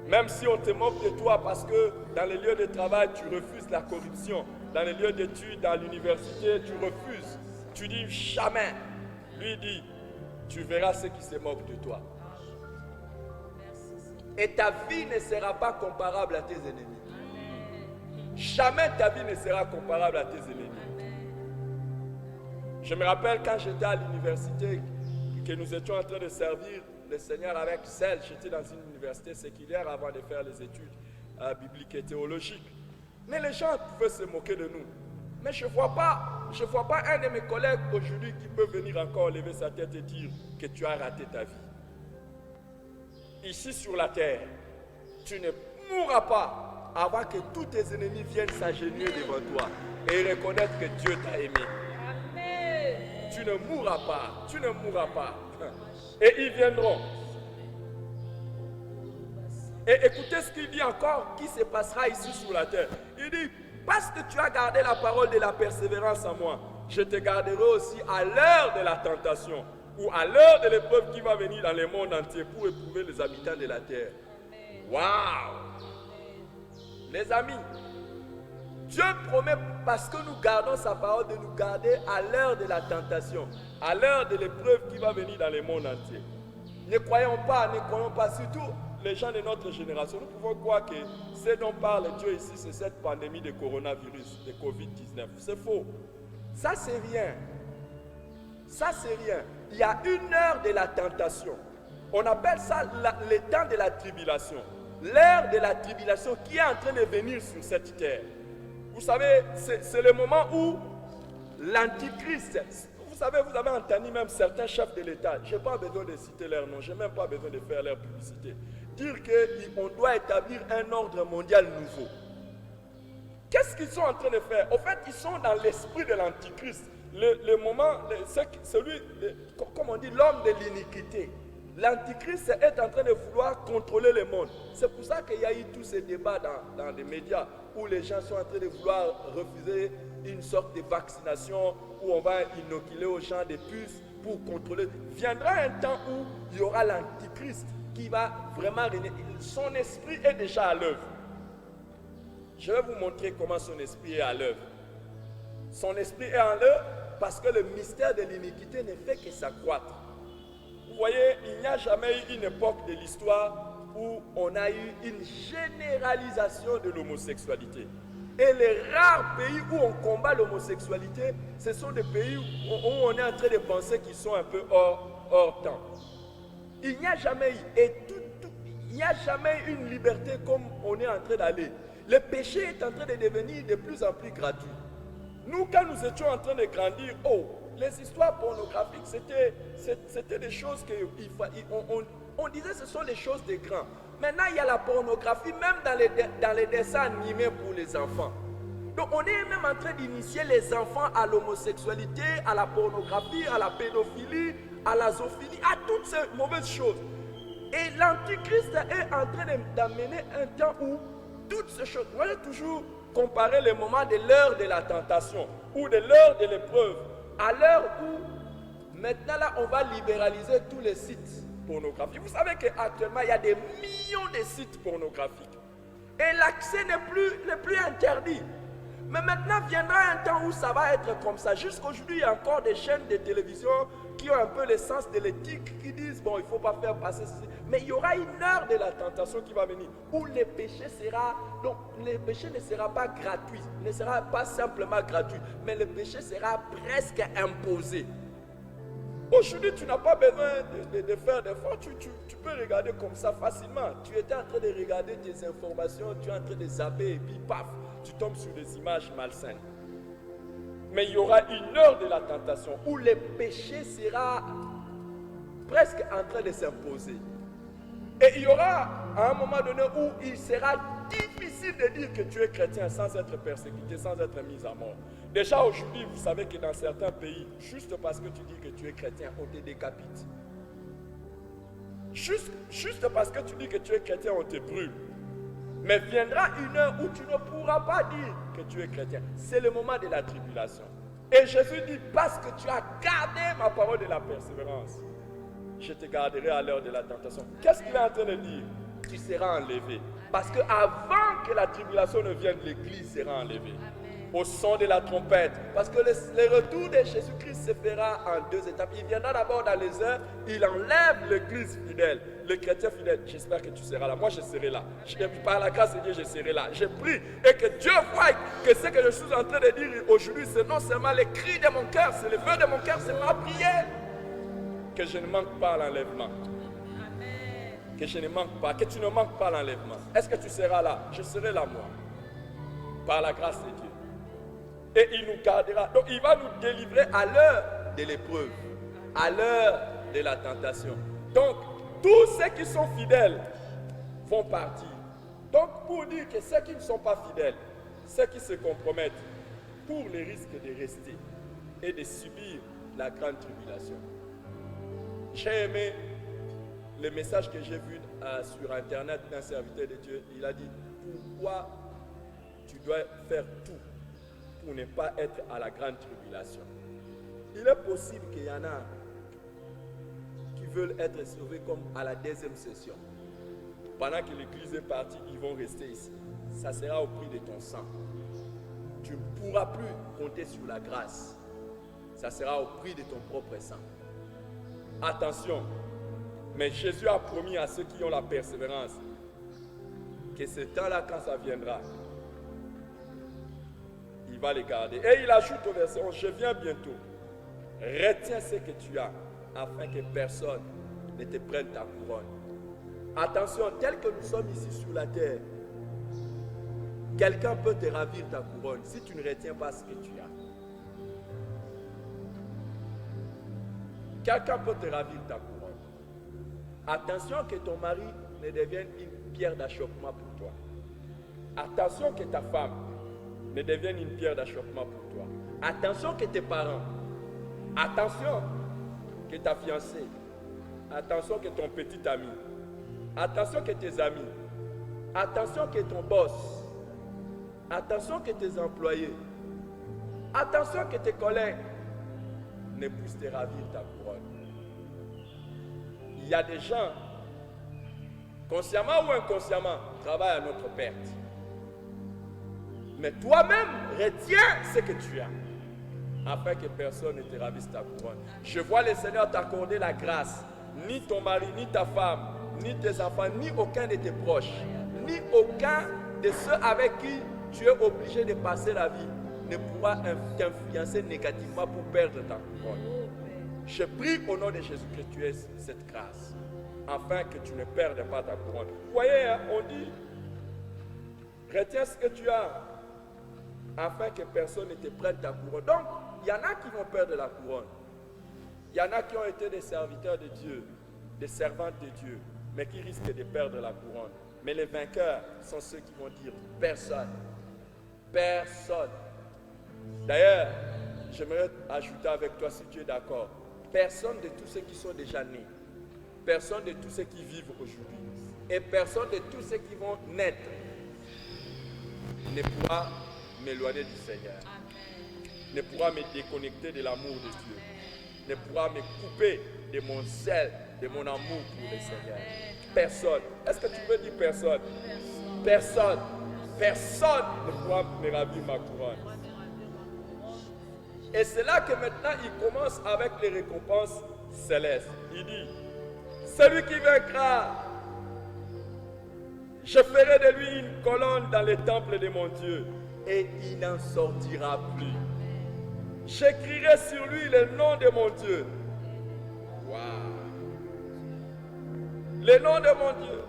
Même si on te moque de toi parce que dans les lieux de travail, tu refuses la corruption. Dans les lieux d'études, dans l'université, tu refuses. Tu dis jamais. Lui dit, tu verras ceux qui se moquent de toi. Et ta vie ne sera pas comparable à tes ennemis. Jamais ta vie ne sera comparable à tes ennemis. Je me rappelle quand j'étais à l'université, que nous étions en train de servir le Seigneur avec zèle. J'étais dans une université séculière avant de faire les études bibliques et théologiques. Mais les gens pouvaient se moquer de nous. Mais je ne vois pas un de mes collègues aujourd'hui qui peut venir encore lever sa tête et dire que tu as raté ta vie. Ici sur la terre, tu ne mourras pas avant que tous tes ennemis viennent s'agenouiller devant toi et reconnaître que Dieu t'a aimé. Amen. Tu ne mourras pas, tu ne mourras pas. Et ils viendront. Et écoutez ce qu'il dit encore, qui se passera ici sur la terre. Il dit, parce que tu as gardé la parole de la persévérance en moi, je te garderai aussi à l'heure de la tentation ou à l'heure de l'épreuve qui va venir dans le monde entier pour éprouver les habitants de la terre. Waouh! Les amis, Dieu promet, parce que nous gardons sa parole, de nous garder à l'heure de la tentation, à l'heure de l'épreuve qui va venir dans le monde entier. Ne croyons pas, surtout les gens de notre génération. Nous pouvons croire que ce dont parle Dieu ici, c'est cette pandémie de coronavirus, de Covid-19. C'est faux. Ça, c'est rien. Ça, c'est rien. Il y a une heure de la tentation. On appelle ça le temps de la tribulation. L'heure de la tribulation qui est en train de venir sur cette terre. Vous savez, c'est le moment où l'antichrist, vous savez, vous avez entendu même certains chefs de l'État, je n'ai pas besoin de citer leur nom, je n'ai même pas besoin de faire leur publicité, dire qu'on doit établir un ordre mondial nouveau. Qu'est-ce qu'ils sont en train de faire? En fait, ils sont dans l'esprit de l'antichrist. Le moment, comme on dit, l'homme de l'iniquité. L'antichrist est en train de vouloir contrôler le monde. C'est pour ça qu'il y a eu tous ces débats dans les médias où les gens sont en train de vouloir refuser une sorte de vaccination où on va inoculer aux gens des puces pour contrôler. Viendra un temps où il y aura l'antichrist qui va vraiment régner. Son esprit est déjà à l'œuvre. Je vais vous montrer comment son esprit est à l'œuvre. Son esprit est en l'œuvre parce que le mystère de l'iniquité ne fait que s'accroître. Vous voyez, il n'y a jamais eu une époque de l'histoire où on a eu une généralisation de l'homosexualité. Et les rares pays où on combat l'homosexualité, ce sont des pays où on est en train de penser qu'ils sont un peu hors temps. Il n'y a jamais eu, il n'y a jamais eu une liberté comme on est en train d'aller. Le péché est en train de devenir de plus en plus gratuit. Nous, quand nous étions en train de grandir, les histoires pornographiques, c'était des choses on disait que ce sont les choses des grands. Maintenant, il y a la pornographie, même dans les dessins animés pour les enfants. Donc, on est même en train d'initier les enfants à l'homosexualité, à la pornographie, à la pédophilie, à la zoophilie, à toutes ces mauvaises choses. Et l'antichrist est en train d'amener un temps où toutes ces choses, moi j'ai toujours comparé le moment de l'heure de la tentation ou de l'heure de l'épreuve à l'heure où maintenant là on va libéraliser tous les sites pornographiques. Vous savez qu'actuellement il y a des millions de sites pornographiques et l'accès n'est plus interdit. Mais maintenant viendra un temps où ça va être comme ça. Jusqu'aujourd'hui il y a encore des chaînes de télévision qui ont un peu le sens de l'éthique, qui disent bon il ne faut pas faire passer ceci. Mais il y aura une heure de la tentation qui va venir où le péché ne sera pas gratuit, ne sera pas simplement gratuit, mais le péché sera presque imposé. Aujourd'hui, tu n'as pas besoin de faire d'efforts, tu peux regarder comme ça facilement. Tu étais en train de regarder tes informations, tu es en train de zapper et puis paf, tu tombes sur des images malsaines. Mais il y aura une heure de la tentation où le péché sera presque en train de s'imposer. Et il y aura à un moment donné où il sera difficile de dire que tu es chrétien sans être persécuté, sans être mis à mort. Déjà aujourd'hui, vous savez que dans certains pays, juste parce que tu dis que tu es chrétien, on te décapite. Juste parce que tu dis que tu es chrétien, on te brûle. Mais viendra une heure où tu ne pourras pas dire que tu es chrétien. C'est le moment de la tribulation. Et Jésus dit, parce que tu as gardé ma parole de la persévérance, je te garderai à l'heure de la tentation. Qu'est-ce qu'il est en train de dire? Tu seras enlevé. Parce qu'avant que la tribulation ne vienne, l'Église sera enlevée. Au son de la trompette. Parce que le retour de Jésus-Christ se fera en deux étapes. Il viendra d'abord dans les heures, il enlève l'Église fidèle, le chrétien fidèle. J'espère que tu seras là. Moi, je serai là. Par la grâce de Dieu, je serai là. Je prie et que Dieu voie que ce que je suis en train de dire aujourd'hui, c'est non seulement les cris de mon cœur, c'est le vœu de mon cœur, c'est ma prière. Que je ne manque pas à l'enlèvement. Que je ne manque pas, que tu ne manques pas à l'enlèvement. Est-ce que tu seras là? Je serai là, moi. Par la grâce de Dieu. Et il nous gardera. Donc il va nous délivrer à l'heure de l'épreuve, à l'heure de la tentation. Donc tous ceux qui sont fidèles vont partir. Donc pour dire que ceux qui ne sont pas fidèles, ceux qui se compromettent, pour les risques de rester et de subir la grande tribulation. J'ai aimé le message que j'ai vu sur internet d'un serviteur de Dieu. Il a dit, pourquoi tu dois faire tout pour ne pas être à la grande tribulation. Il est possible qu'il y en a qui veulent être sauvés comme à la deuxième session. Pendant que l'église est partie, ils vont rester ici. Ça sera au prix de ton sang. Tu ne pourras plus compter sur la grâce. Ça sera au prix de ton propre sang. Attention, mais Jésus a promis à ceux qui ont la persévérance que ce temps-là, quand ça viendra, il va les garder. Et il ajoute au verset 11, je viens bientôt. Retiens ce que tu as, afin que personne ne te prenne ta couronne. Attention, tel que nous sommes ici sur la terre, quelqu'un peut te ravir ta couronne si tu ne retiens pas ce que tu as. Quelqu'un peut te ravir ta couronne. Attention que ton mari ne devienne une pierre d'achoppement pour toi. Attention que ta femme ne devienne une pierre d'achoppement pour toi. Attention que tes parents, attention que ta fiancée, attention que ton petit ami, attention que tes amis, attention que ton boss, attention que tes employés, attention que tes collègues ne puissent te ravir ta couronne. Il y a des gens, consciemment ou inconsciemment, travaillent à notre perte. Mais toi-même, retiens ce que tu as, afin que personne ne te ravisse ta couronne. Je vois le Seigneur t'accorder la grâce. Ni ton mari, ni ta femme, ni tes enfants, ni aucun de tes proches, ni aucun de ceux avec qui tu es obligé de passer la vie ne pourra t'influencer négativement pour perdre ta couronne. Je prie au nom de Jésus que tu aies cette grâce, afin que tu ne perdes pas ta couronne. Vous voyez, hein, on dit, retiens ce que tu as, afin que personne ne te prenne ta couronne. Donc, il y en a qui vont perdre la couronne. Il y en a qui ont été des serviteurs de Dieu, des servantes de Dieu, mais qui risquent de perdre la couronne. Mais les vainqueurs sont ceux qui vont dire personne. Personne. D'ailleurs, j'aimerais ajouter avec toi, si tu es d'accord, personne de tous ceux qui sont déjà nés, personne de tous ceux qui vivent aujourd'hui, et personne de tous ceux qui vont naître ne pourra m'éloigner du Seigneur, ne pourra me déconnecter de l'amour de Dieu, ne pourra me couper de mon zèle, de mon amour pour le Seigneur. Personne. Est-ce que tu peux dire personne? Personne. Personne ne pourra me ravir ma couronne. Et c'est là que maintenant il commence avec les récompenses célestes. Il dit, celui qui vaincra, je ferai de lui une colonne dans le temple de mon Dieu, et il n'en sortira plus. J'écrirai sur lui le nom de mon Dieu. Wow. Le nom de mon Dieu.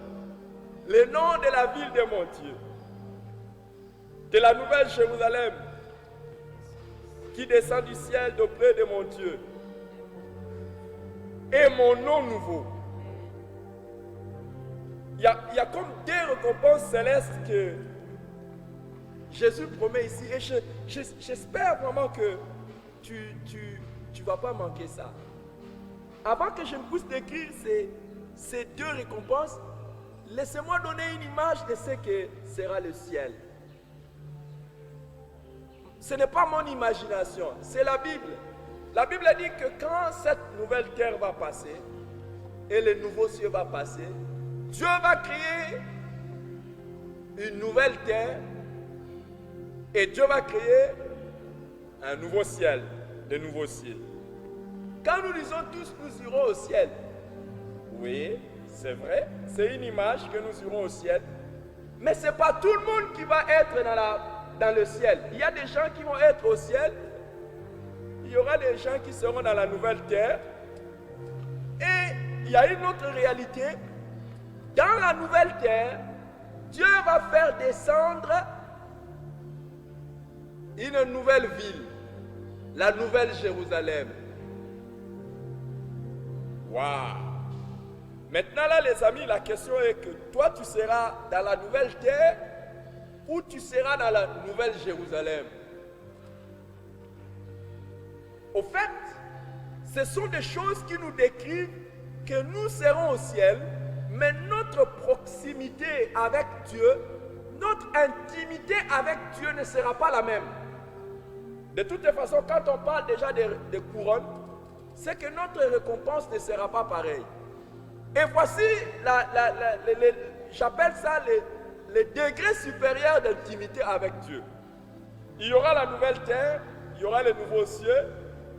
Le nom de la ville de mon Dieu. De la nouvelle Jérusalem qui descend du ciel d'auprès de mon Dieu. Et mon nom nouveau. Il y a comme des récompenses célestes que Jésus promet ici. Et j'espère vraiment que tu ne vas pas manquer ça. Avant que je ne puisse décrire ces deux récompenses, laissez-moi donner une image de ce que sera le ciel. Ce n'est pas mon imagination, c'est la Bible. La Bible dit que quand cette nouvelle terre va passer et le nouveau ciel va passer, Dieu va créer une nouvelle terre et Dieu va créer un nouveau ciel, de nouveaux cieux. Quand nous disons tous nous irons au ciel, oui, c'est vrai, c'est une image que nous irons au ciel, mais ce n'est pas tout le monde qui va être dans le ciel. Il y a des gens qui vont être au ciel, il y aura des gens qui seront dans la nouvelle terre, et il y a une autre réalité. Dans la nouvelle terre, Dieu va faire descendre une nouvelle ville, la nouvelle Jérusalem. Waouh! Maintenant là les amis, la question est que toi tu seras dans la nouvelle terre ou tu seras dans la nouvelle Jérusalem. Au fait, ce sont des choses qui nous décrivent que nous serons au ciel, mais notre proximité avec Dieu, notre intimité avec Dieu ne sera pas la même. De toutes les façons, quand on parle déjà de couronne, c'est que notre récompense ne sera pas pareille. Et voici, j'appelle ça le degré supérieur d'intimité avec Dieu. Il y aura la nouvelle terre, il y aura les nouveaux cieux,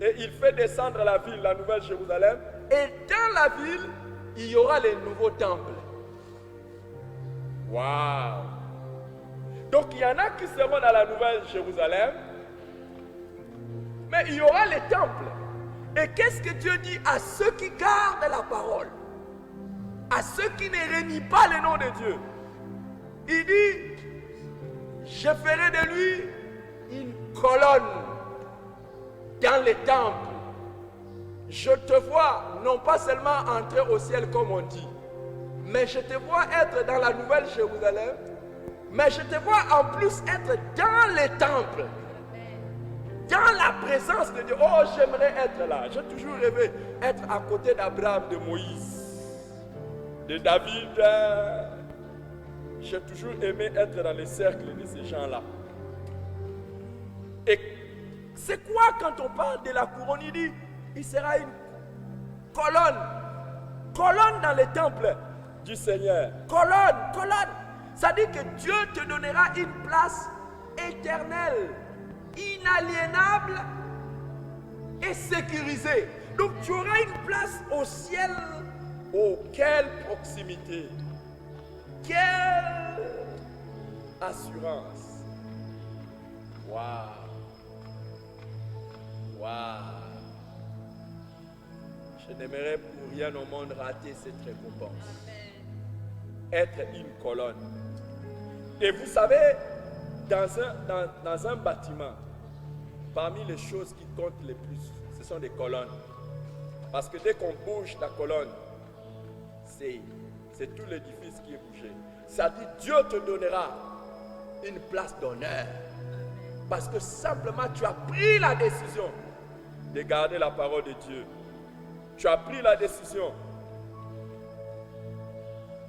et il fait descendre la ville, la nouvelle Jérusalem, et dans la ville, il y aura les nouveaux temples. Waouh! Donc il y en a qui seront dans la nouvelle Jérusalem, mais il y aura les temples. Et qu'est-ce que Dieu dit à ceux qui gardent la parole? À ceux qui ne renient pas le nom de Dieu. Il dit, je ferai de lui une colonne dans les temples. Je te vois non pas seulement entrer au ciel comme on dit, mais je te vois être dans la nouvelle Jérusalem, mais je te vois en plus être dans les temples, dans la présence de Dieu. Oh, j'aimerais être là. J'ai toujours rêvé être à côté d'Abraham, de Moïse, de David. J'ai toujours aimé être dans les cercles de ces gens-là. Et c'est quoi quand on parle de la couronne? Il dit, il sera une colonne dans les temples du Seigneur. Colonne. Ça dit que Dieu te donnera une place éternelle, inaliénable et sécurisée. Donc tu auras une place au ciel. Oh, quelle proximité! Quelle assurance! Waouh! Je n'aimerais pour rien au monde rater cette récompense. Être une colonne. Et vous savez, dans un bâtiment, parmi les choses qui comptent le plus, ce sont des colonnes. Parce que dès qu'on bouge la colonne, c'est tout l'édifice qui est bougé. Ça dit, Dieu te donnera une place d'honneur. Parce que simplement tu as pris la décision de garder la parole de Dieu. Tu as pris la décision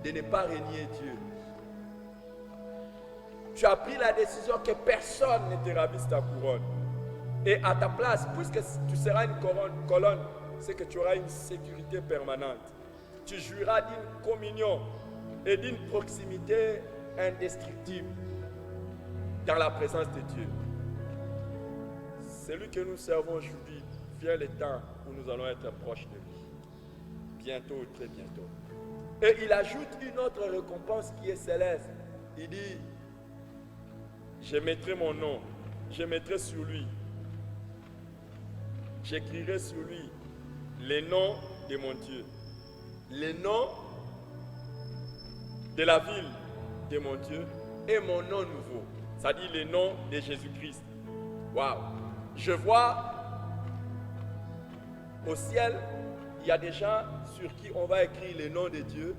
de ne pas renier Dieu. Tu as pris la décision que personne ne te ravisse ta couronne. Et à ta place, puisque tu seras une colonne, c'est que tu auras une sécurité permanente. Tu jouiras d'une communion et d'une proximité indestructible dans la présence de Dieu. Celui que nous servons aujourd'hui, vient le temps où nous allons être proches de lui. Bientôt, très bientôt. Et il ajoute une autre récompense qui est céleste. Il dit, je mettrai mon nom, je mettrai sur lui, j'écrirai sur lui les noms de mon Dieu, les noms de la ville de mon Dieu et mon nom nouveau. Ça dit les noms de Jésus-Christ. Waouh! Je vois au ciel, il y a des gens sur qui on va écrire les noms de Dieu,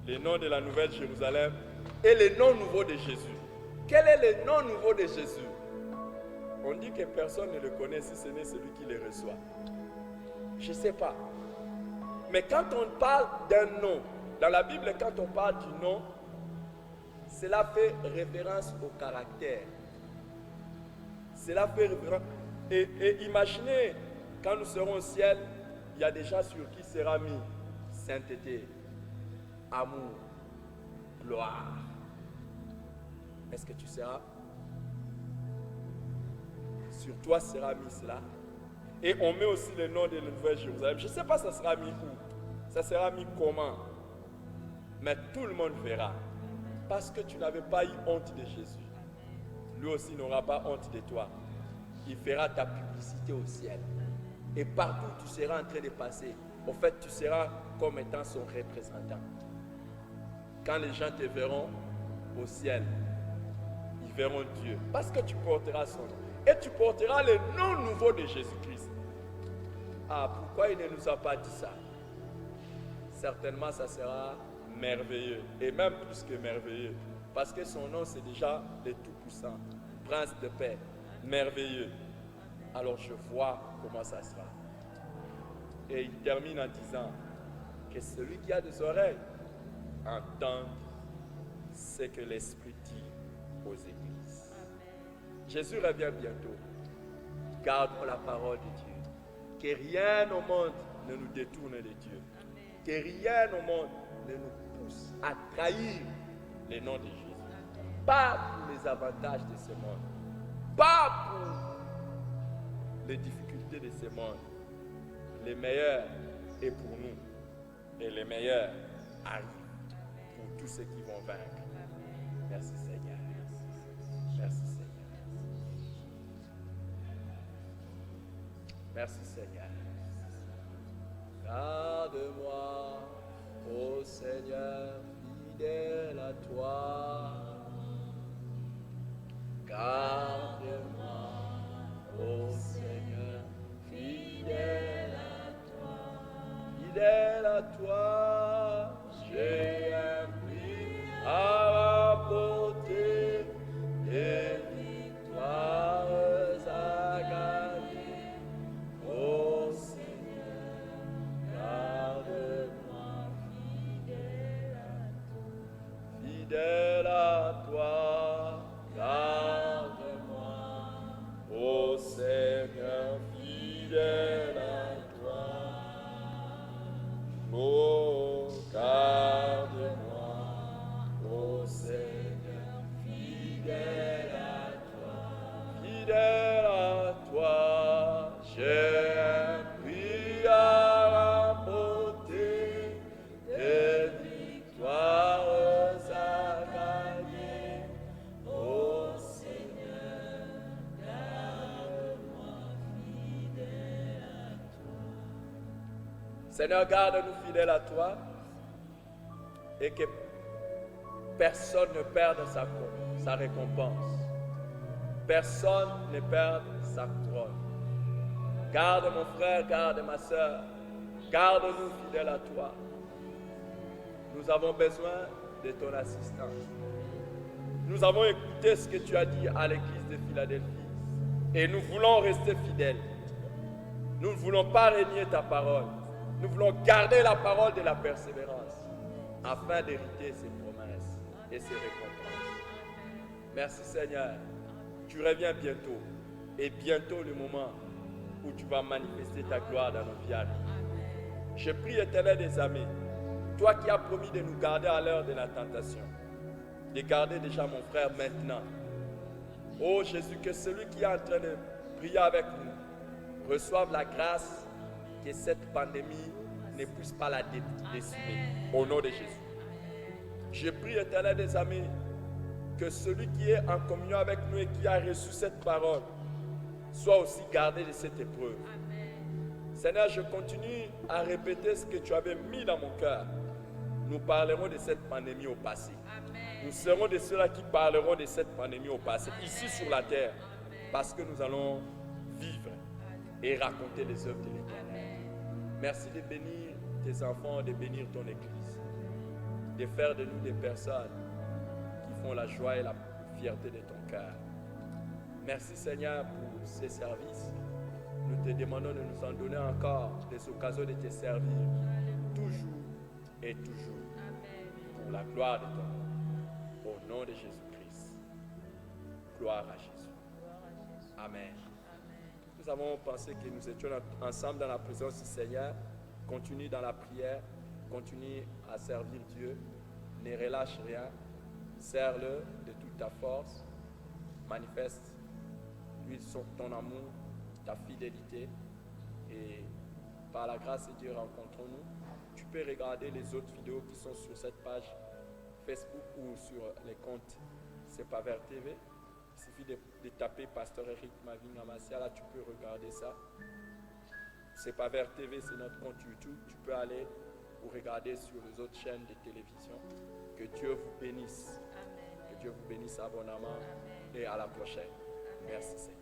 les noms de la nouvelle Jérusalem et les noms nouveaux de Jésus. Quel est le nom nouveau de Jésus? On dit que personne ne le connaît si ce n'est celui qui le reçoit. Je ne sais pas. Mais quand on parle d'un nom, dans la Bible, quand on parle du nom, cela fait référence au caractère. Cela fait référence. Et imaginez, quand nous serons au ciel, il y a des gens sur qui sera mis sainteté, amour, gloire. Est-ce que tu seras? Sur toi sera mis cela. Et on met aussi le nom de la Nouvelle Jérusalem. Je ne sais pas ça sera mis où, ça sera mis comment. Mais tout le monde verra. Parce que tu n'avais pas eu honte de Jésus. Lui aussi n'aura pas honte de toi. Il fera ta publicité au ciel. Et partout où tu seras en train de passer, au fait, tu seras comme étant son représentant. Quand les gens te verront au ciel, ils verront Dieu. Parce que tu porteras son nom. Et tu porteras le nom nouveau de Jésus-Christ. Ah, pourquoi il ne nous a pas dit ça? Certainement, ça sera merveilleux. Et même plus que merveilleux. Parce que son nom, c'est déjà le Tout-Puissant. Prince de paix. Merveilleux. Alors je vois comment ça sera. Et il termine en disant que celui qui a des oreilles entende ce que l'Esprit dit aux églises. Jésus revient bientôt. Gardons la parole de Dieu. Que rien au monde ne nous détourne de Dieu. Que rien au monde ne nous pousse à trahir le nom de Jésus. Pas pour les avantages de ce monde. Pas pour les difficultés de ce monde. Les meilleurs est pour nous. Et les meilleurs arrivent pour tous ceux qui vont vaincre. Merci Seigneur. Merci Seigneur. Merci Seigneur. Garde-moi, ô Seigneur, fidèle à toi. Garde-moi, ô Seigneur, fidèle à toi. Fidèle à toi, j'ai appris à apporter des victoires à gagner. Ô Seigneur, garde-moi fidèle à toi. Fidèle à toi, garde-moi. Ô Seigneur, fidèle à toi. Oh, garde-moi, ô Seigneur, fidèle à toi. Fidèle à toi, j'ai appris à rapporter des victoires à gagner. Ô Seigneur, garde-moi fidèle à toi. Seigneur, garde-nous fidèles à toi et que personne ne perde sa récompense. Personne ne perde sa couronne. Garde mon frère, garde ma soeur. Garde-nous fidèles à toi. Nous avons besoin de ton assistance. Nous avons écouté ce que tu as dit à l'église de Philadelphie et nous voulons rester fidèles. Nous ne voulons pas renier ta parole. Nous voulons garder la parole de la persévérance afin d'hériter ces promesses et ces récompenses. Merci Seigneur. Tu reviens bientôt et bientôt le moment où tu vas manifester ta gloire dans nos vies. Je prie Éternel des armées, toi qui as promis de nous garder à l'heure de la tentation, de garder déjà mon frère maintenant. Oh Jésus, que celui qui est en train de prier avec nous reçoive la grâce que cette pandémie ne puisse pas la décimer. Au nom de Jésus. Je prie Éternel des armées, que celui qui est en communion avec nous et qui a reçu cette parole soit aussi gardé de cette épreuve. Seigneur, je continue à répéter ce que tu avais mis dans mon cœur. Nous parlerons de cette pandémie au passé. Nous serons de ceux-là qui parleront de cette pandémie au passé, ici sur la terre, parce que nous allons vivre et raconter les œuvres de l'Éternel. Merci de bénir tes enfants, de bénir ton Église, de faire de nous des personnes qui font la joie et la fierté de ton cœur. Merci Seigneur pour ces services. Nous te demandons de nous en donner encore des occasions de te servir toujours et toujours pour la gloire de ton nom. Au nom de Jésus-Christ. Gloire à Jésus. Amen. Amen. Nous avons pensé que nous étions ensemble dans la présence du Seigneur. Continue dans la prière, continue à servir Dieu, ne relâche rien, serre-le de toute ta force, manifeste lui ton amour, ta fidélité et par la grâce de Dieu rencontrons-nous. Tu peux regarder les autres vidéos qui sont sur cette page Facebook ou sur les comptes C'est pas vers TV. Il suffit de taper Pasteur Eric Mavinga Masia, là tu peux regarder ça. C'est pas vers TV, c'est notre compte YouTube. Tu peux aller ou regarder sur les autres chaînes de télévision. Que Dieu vous bénisse. Amen. Que Dieu vous bénisse abondamment. Amen. Et à la prochaine. Amen. Merci Seigneur.